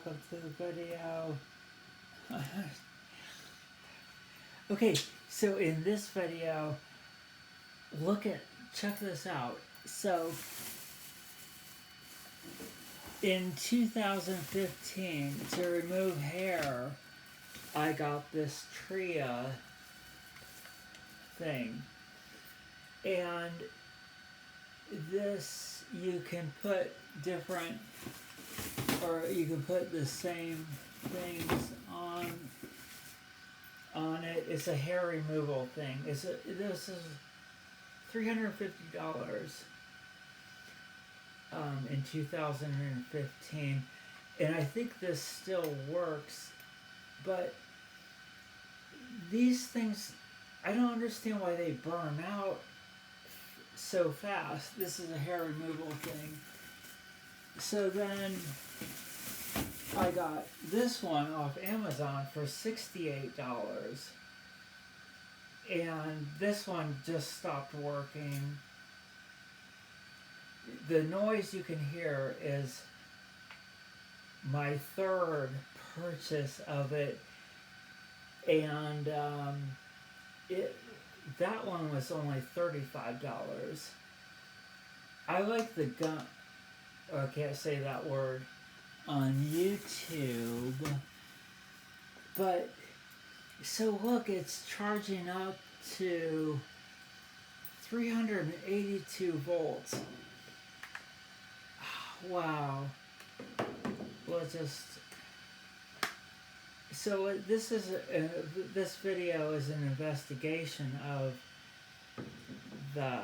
welcome to the video. Okay, so in this video, check this out. So, in 2015, to remove hair, I got this Tria thing. And this, you can put different, or you can put the same things on it. It's a hair removal thing. This is $350 in 2015, and I think this still works. But these things, I don't understand why they burn out so fast. This is a hair removal thing. So then I got this one off Amazon for $68. And this one just stopped working. The noise you can hear is my third purchase of it. And that one was only $35. I like the gun. Oh, I can't say that word on YouTube. But so look, it's charging up to 382 volts. Wow. We'll just. So this video is an investigation of the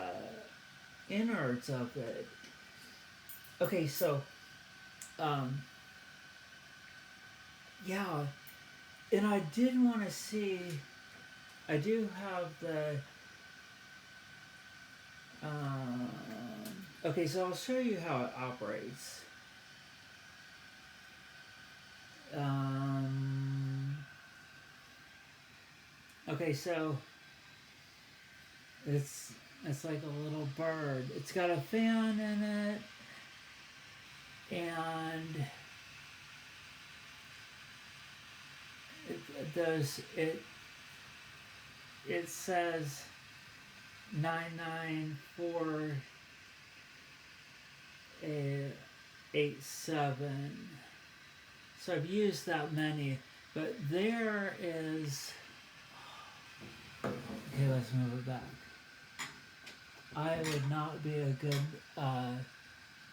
innards of it. Okay, so yeah, and I did want to see. I do have the. Okay, so I'll show you how it operates. Okay, so it's like a little bird. It's got a fan in it, and it says 99487. So I've used that many, but there is. Okay, let's move it back. I would not be a good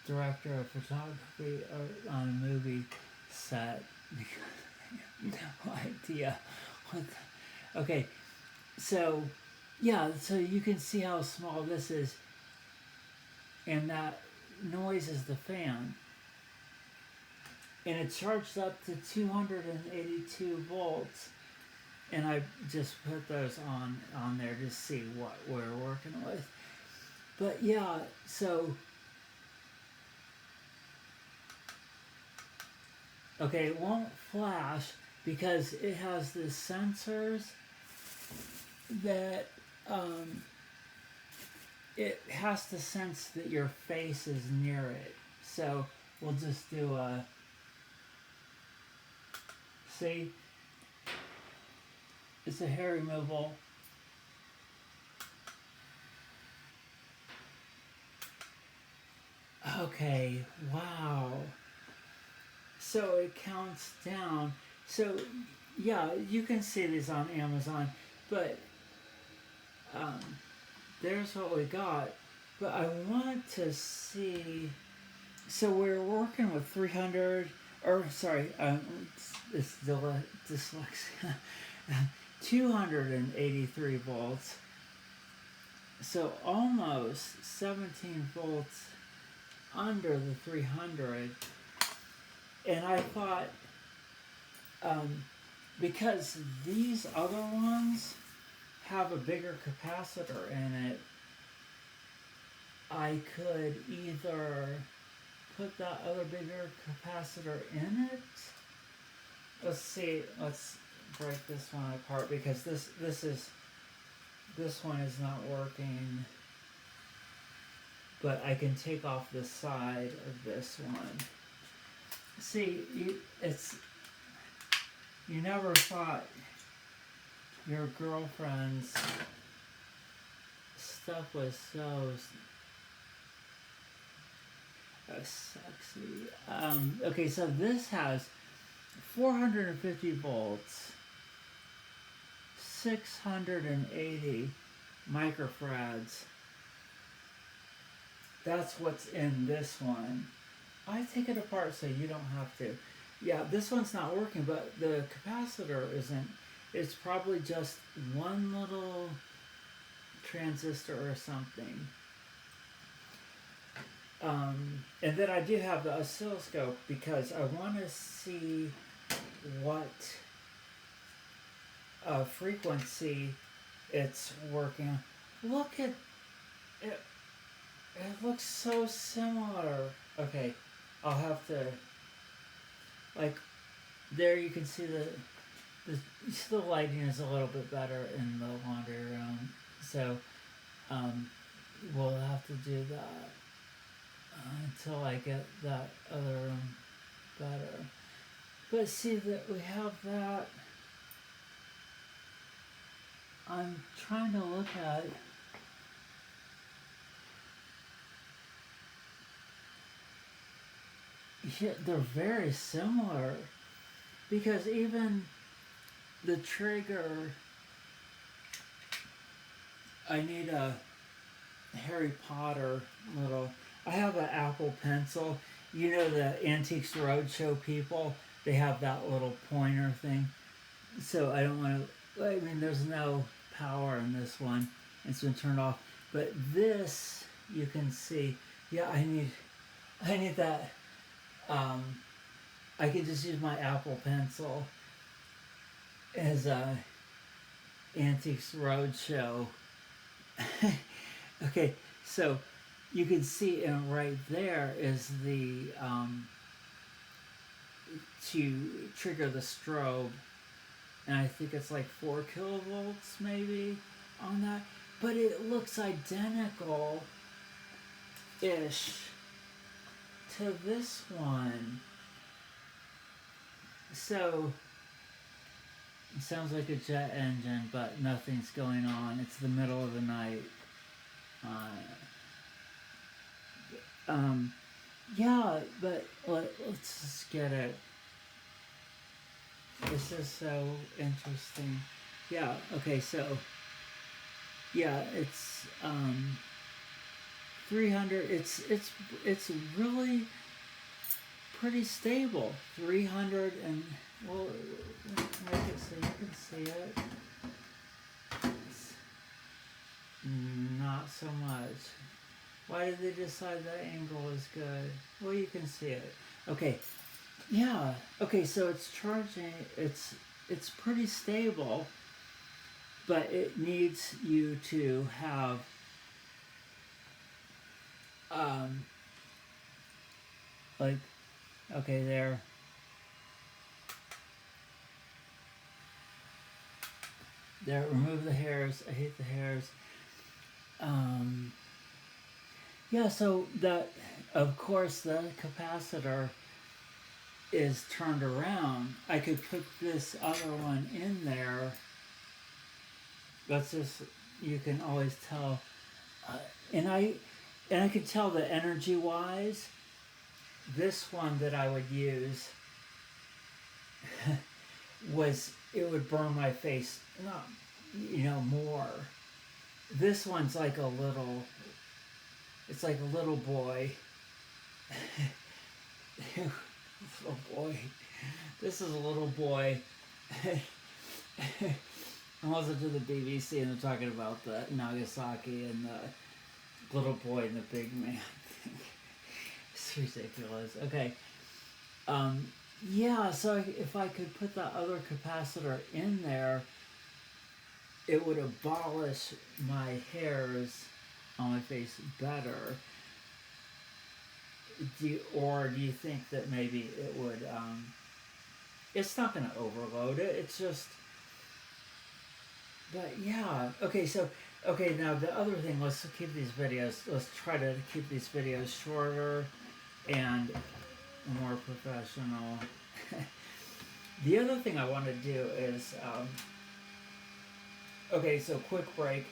director of photography or on a movie set because I have no idea what. Okay, so yeah, so you can see how small this is, and that noise is the fan, and it charged up to 282 volts. And I just put those on there to see what we're working with. But yeah, so okay, it won't flash because it has the sensors that it has to sense that your face is near it. So we'll just do a see. It's a hair removal. Okay, wow. So it counts down. So yeah, you can see these on Amazon, but there's what we got. But I want to see. So we're working with 300, or sorry, it's dyslexia. 283 volts, so almost 17 volts under the 300. And I thought, because these other ones have a bigger capacitor in it, I could either put that other bigger capacitor in it. Let's see, let's break this one apart because this one is not working, but I can take off the side of this one. See, you never thought your girlfriend's stuff was so sexy. Okay, so this has 450 volts, 680 microfarads. That's what's in this one. I take it apart so you don't have to. Yeah, this one's not working, but the capacitor isn't. It's probably just one little transistor or something. And then I do have the oscilloscope because I want to see what frequency it's working on. Look at it. It looks so similar. Okay, I'll have to, like, there you can see the lighting is a little bit better in the laundry room. So, we'll have to do that until I get that other room better. But see that we have that. I'm trying to look at. Yeah, they're very similar because even the trigger, I need a Harry Potter little. I have an Apple Pencil. You know the Antiques Roadshow people? They have that little pointer thing. So I don't want to. I mean, there's no power in this one. It's been turned off. But this, you can see. Yeah, I need that. I could just use my Apple Pencil as a Antiques Roadshow. Okay, so you can see right there is the to trigger the strobe, and I think it's like 4 kilovolts maybe on that, but it looks identical ish to this one. So it sounds like a jet engine, but nothing's going on. It's the middle of the night. Yeah, but let's just get it. This is so interesting. Yeah, okay, so yeah, it's 300. It's really pretty stable. 300 and well, make it so you can see it. It's not so much. Why did they decide that angle is good? Well, you can see it. Okay, yeah. Okay, so it's charging. It's pretty stable, but it needs you to have like, okay, there. There, remove the hairs. I hate the hairs. Yeah, so that, of course, the capacitor is turned around. I could put this other one in there. That's just, you can always tell. And I could tell that energy-wise, this one that I would use it would burn my face, not, more. This one's like it's like a little boy. Little boy. This is a little boy. I listened to the BBC and they're talking about the Nagasaki and the little boy and the big man. It's ridiculous. Okay. Yeah, so if I could put that other capacitor in there, it would abolish my hairs on my face better. Do you think that maybe it would, it's not going to overload it, it's just, but yeah, okay, now the other thing, let's try to keep these videos shorter and more professional. The other thing I want to do is, okay, so quick break.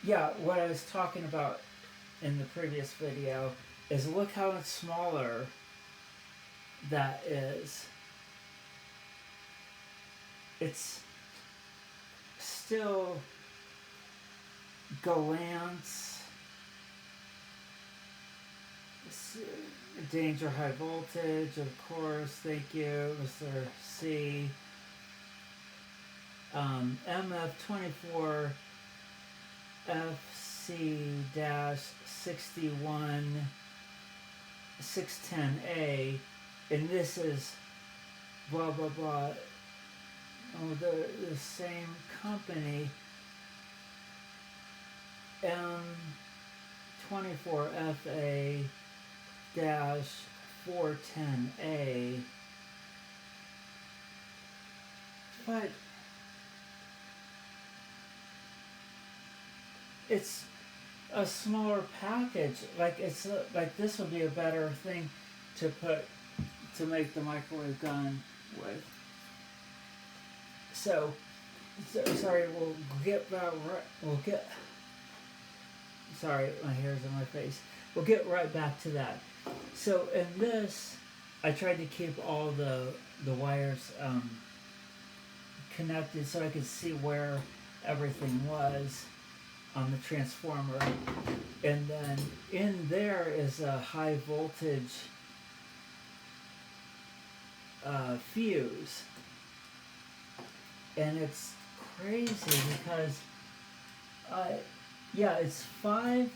Yeah, what I was talking about in the previous video is look how much smaller that is. It's still Galance, danger high voltage, of course, thank you, Mr. C. MF24 FC-61 610A, and this is blah blah blah. Oh, the same company. M24FA-410A. But it's a smaller package. Like it's like this would be a better thing to put to make the microwave gun with. So sorry. We'll get back. We'll get. Sorry, my hair's on my face. We'll get right back to that. So in this, I tried to keep all the wires connected so I could see where everything was on the transformer, and then in there is a high voltage fuse, and it's crazy because yeah, it's 5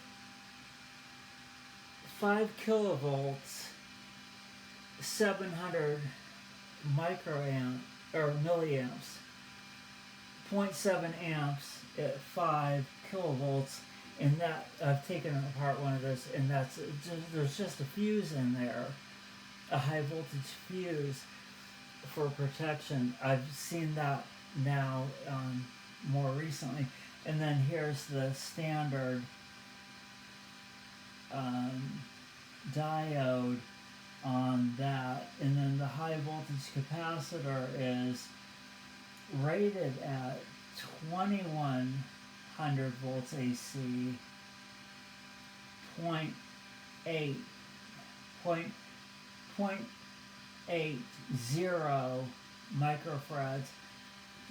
kilovolts, 700 microamp or milliamps, 0.7 amps at 5 kilovolts, and that I've taken apart one of those, and that's there's just a fuse in there, a high voltage fuse for protection. I've seen that now more recently. And then here's the standard diode on that. And then the high voltage capacitor is rated at 2100 volts AC, 0.80 microfarads.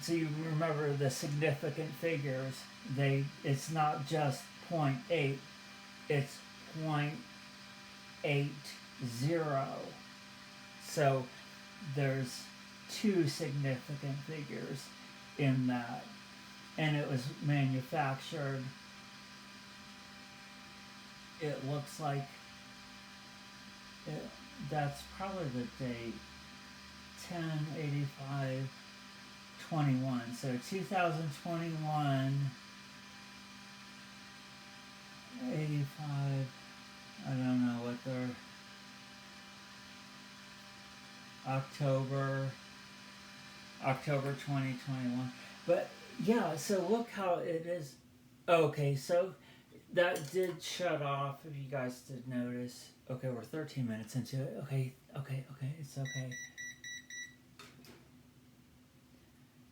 So you remember the significant figures. It's not just 0.8, it's 0.80. So there's 2 significant figures in that. And it was manufactured, it looks like, that's probably the date, 10/85/21. So 2021, 85, I don't know what they're, October 2021. But yeah, so look how it is. Okay, so that did shut off, if you guys did notice. Okay, we're 13 minutes into it. Okay, it's okay.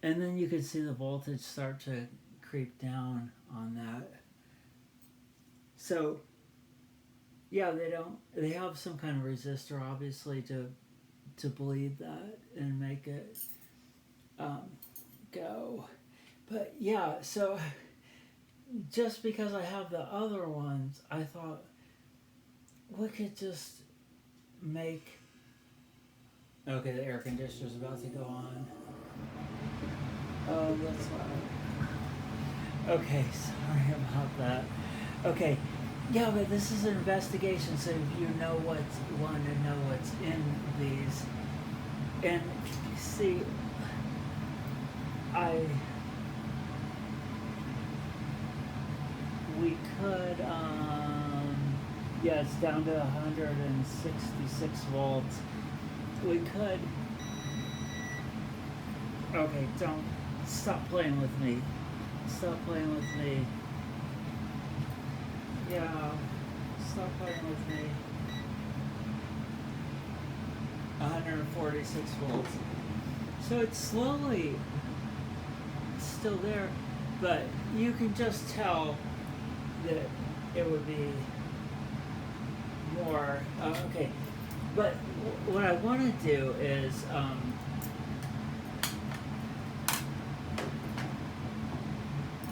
And then you can see the voltage start to creep down on that. So, yeah, they have some kind of resistor, obviously, to bleed that and make it go. But yeah, so just because I have the other ones, I thought we could just make. Okay, the air conditioner's about to go on. Oh, that's loud. Okay, sorry about that. Okay, yeah, but this is an investigation, so if you know want to know what's in these, and see, we could, yeah, it's down to 166 volts. We could, okay, don't, stop playing with me. Stop playing with me. Yeah, stop playing with me. 146 volts. So it's slowly still there, but you can just tell that it would be more. Okay, but what I want to do is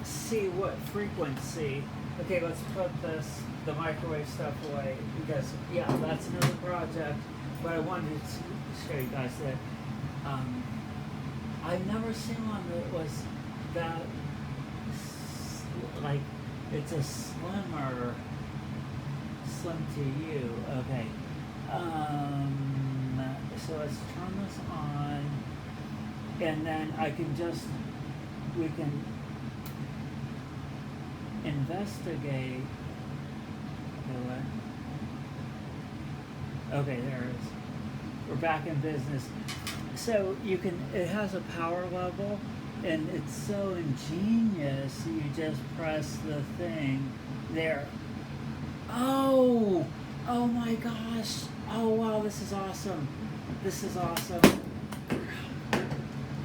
see what frequency. Okay, let's put the microwave stuff away because yeah, that's another project. But I wanted to show you guys that I've never seen one that was that like it's a slim to you. Okay. So let's turn this on, and then we can investigate. Okay, there it is. We're back in business. So it has a power level, and it's so ingenious. You just press the thing there. Oh my gosh. Oh wow, this is awesome. This is awesome.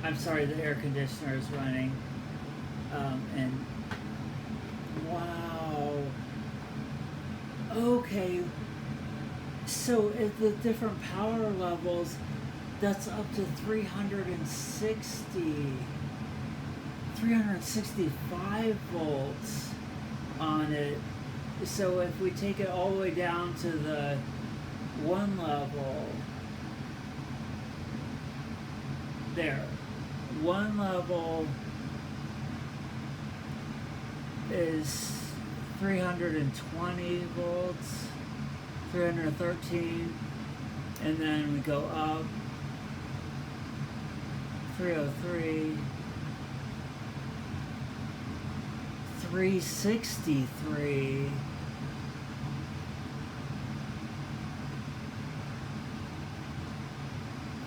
I'm sorry, the air conditioner is running. And wow. Okay. So at the different power levels, that's up to 365 volts on it. So if we take it all the way down to the one level, there, one level is 320 volts, 313, and then we go up 303, 363,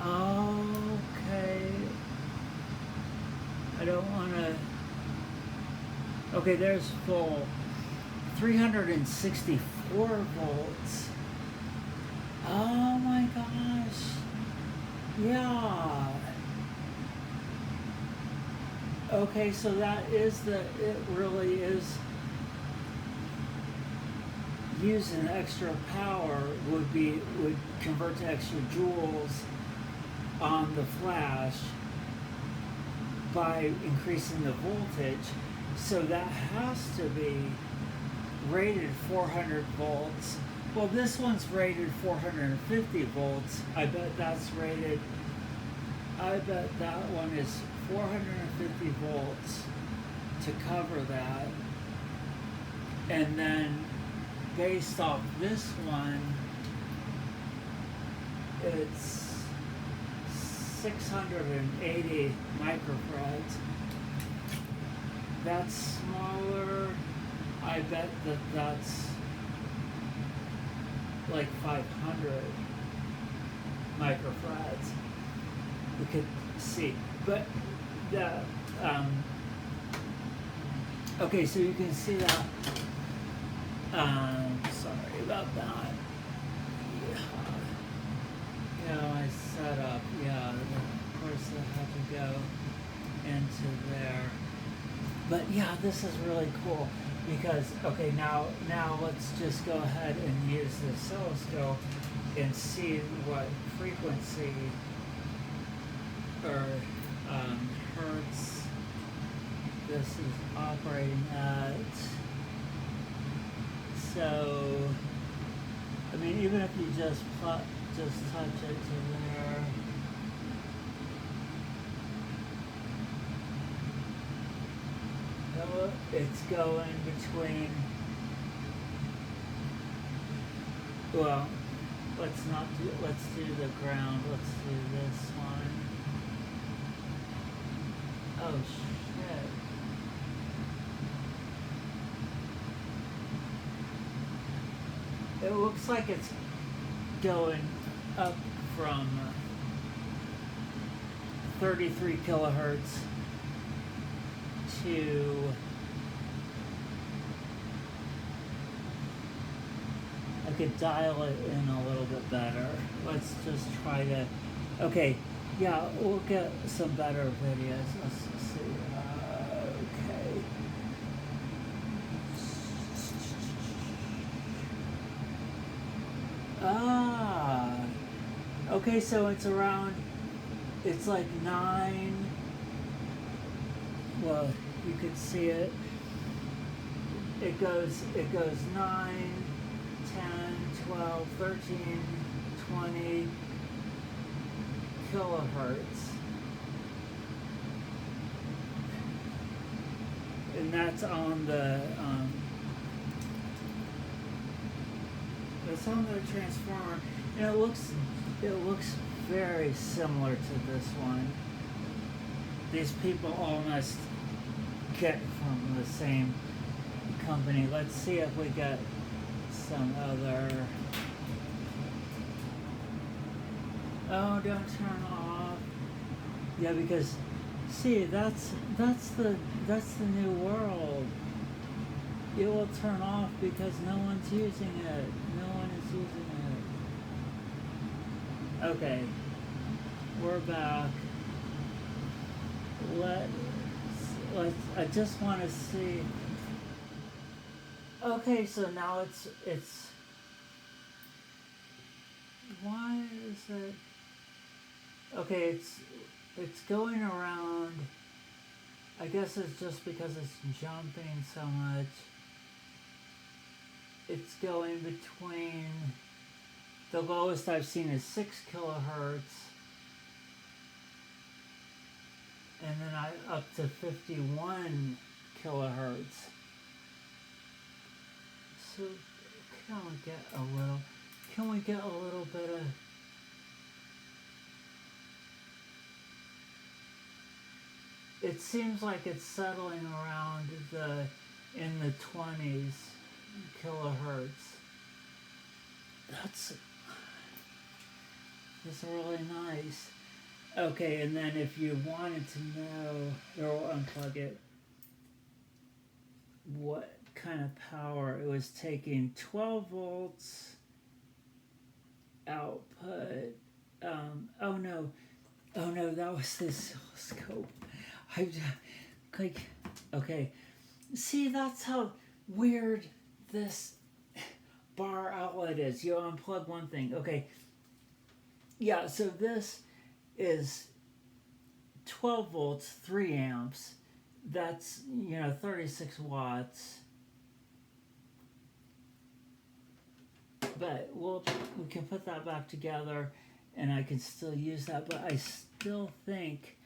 okay, I don't want to, okay, there's full, 364 volts, oh my gosh, yeah. Okay, so that is it really is using extra power would convert to extra joules on the flash by increasing the voltage. So that has to be rated 400 volts. Well, this one's rated 450 volts. I bet that one is 450 volts to cover that. And then based off this one, it's 680 microfarads. That's smaller. I bet that's like 500 microfarads. We could see, but okay, so you can see that. Sorry about that. Yeah, my setup. Yeah, of course I have to go into there. But yeah, this is really cool because okay, now let's just go ahead and use the oscilloscope and see what frequency or hertz this is operating at. So, I mean, even if you just touch it to there, it's going between. Well, let's do the ground. Let's do this one. Oh shit. It looks like it's going up from 33 kilohertz to, I could dial it in a little bit better. Let's let's just try to. Okay, yeah, we'll get some better videos. Let's see. Okay. Ah. Okay, so it's around. It's like 9. Well, you could see it. It goes 9, 10, 12, 13, 20 kilohertz. And that's on the transformer. And it looks very similar to this one. These people all must get from the same company. Let's see if we get some other. Oh, don't turn off. Yeah, because see, that's the new world. It will turn off because no one's using it. No one is using it. Okay, we're back. Let's. I just want to see. Okay, so now it's. Why is it? Okay, it's going around. I guess it's just because it's jumping so much. It's going between. The lowest I've seen is 6 kilohertz. And then up to 51 kilohertz. So can we get a little? Can we get a little bit of? It seems like it's settling around in the 20s kilohertz. That's really nice. Okay, and then if you wanted to know, or unplug it, what kind of power it was taking, 12 volts output. Oh no, that was the oscilloscope. Okay. See, that's how weird this bar outlet is. You unplug one thing. Okay. Yeah, so this is 12 volts, 3 amps. That's, 36 watts. But we can put that back together and I can still use that. But I still think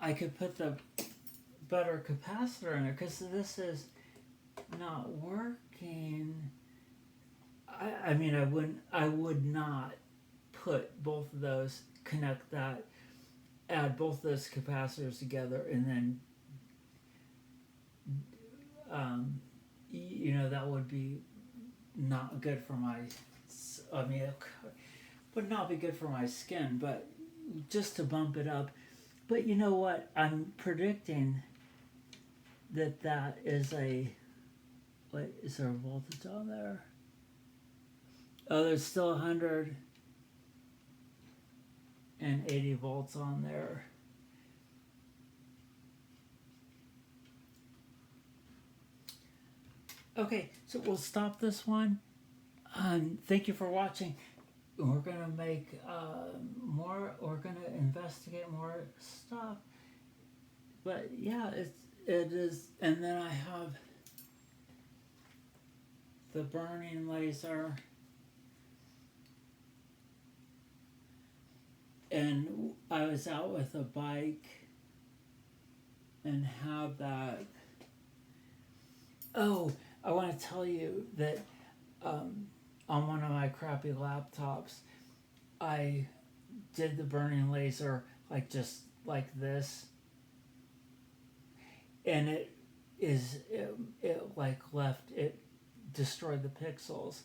I could put the better capacitor in there because this is not working. I mean, I would not put both of those, connect that, add both those capacitors together, and then, that would be not good for my. I mean, it would not be good for my skin, but just to bump it up. But you know what? I'm predicting that is a. Wait, is there a voltage on there? Oh, there's still 180 volts on there. Okay, so we'll stop this one. Thank you for watching. We're gonna make more. We're gonna investigate more stuff. But yeah, it is. And then I have the burning laser. And I was out with a bike and have that. Oh, I want to tell you that on one of my crappy laptops, I did the burning laser just like this, and it destroyed the pixels.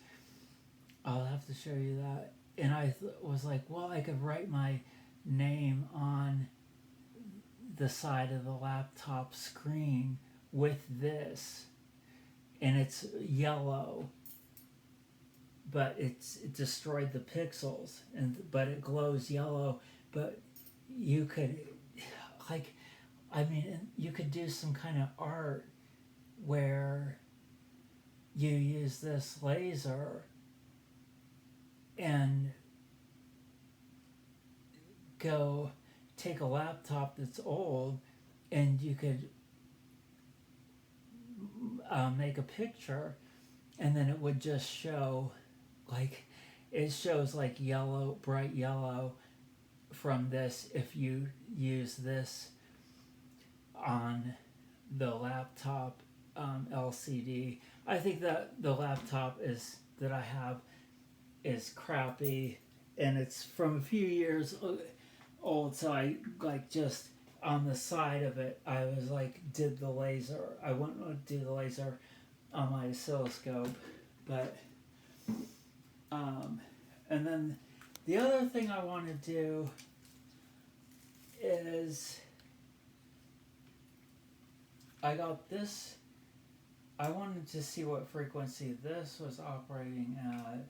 I'll have to show you that. And I was like, well, I could write my name on the side of the laptop screen with this, and it's yellow. but it destroyed the pixels, but it glows yellow. But you could, like, I mean, you could do some kind of art where you use this laser and go take a laptop that's old, and you could make a picture, and then it would just show, like, it shows like yellow, bright yellow from this if you use this on the laptop LCD. I think that the laptop is that I have is crappy, and it's from a few years old. So I like just on the side of it, I was like did the laser. I wouldn't do the laser on my oscilloscope, but and then the other thing I want to do is I got this. I wanted to see what frequency this was operating at.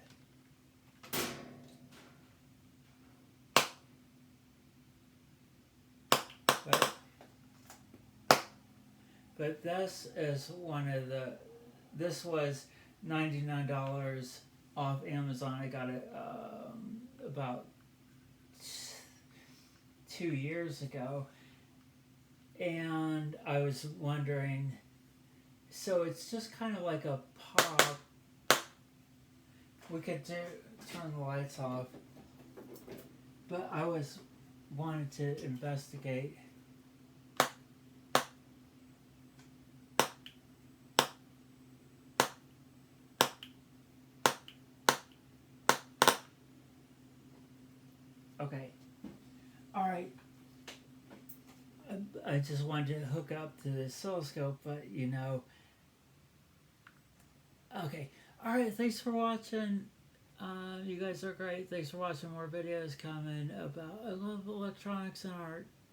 But this is one of the. This was $99 off Amazon. I got it about 2 years ago, and I was wondering. So it's just kind of like a pop. We could turn the lights off, but I was wanted to investigate. Okay, all right. I just wanted to hook up to the oscilloscope, but you know. Okay, all right. Thanks for watching. You guys are great. Thanks for watching more videos coming about. I love electronics and art.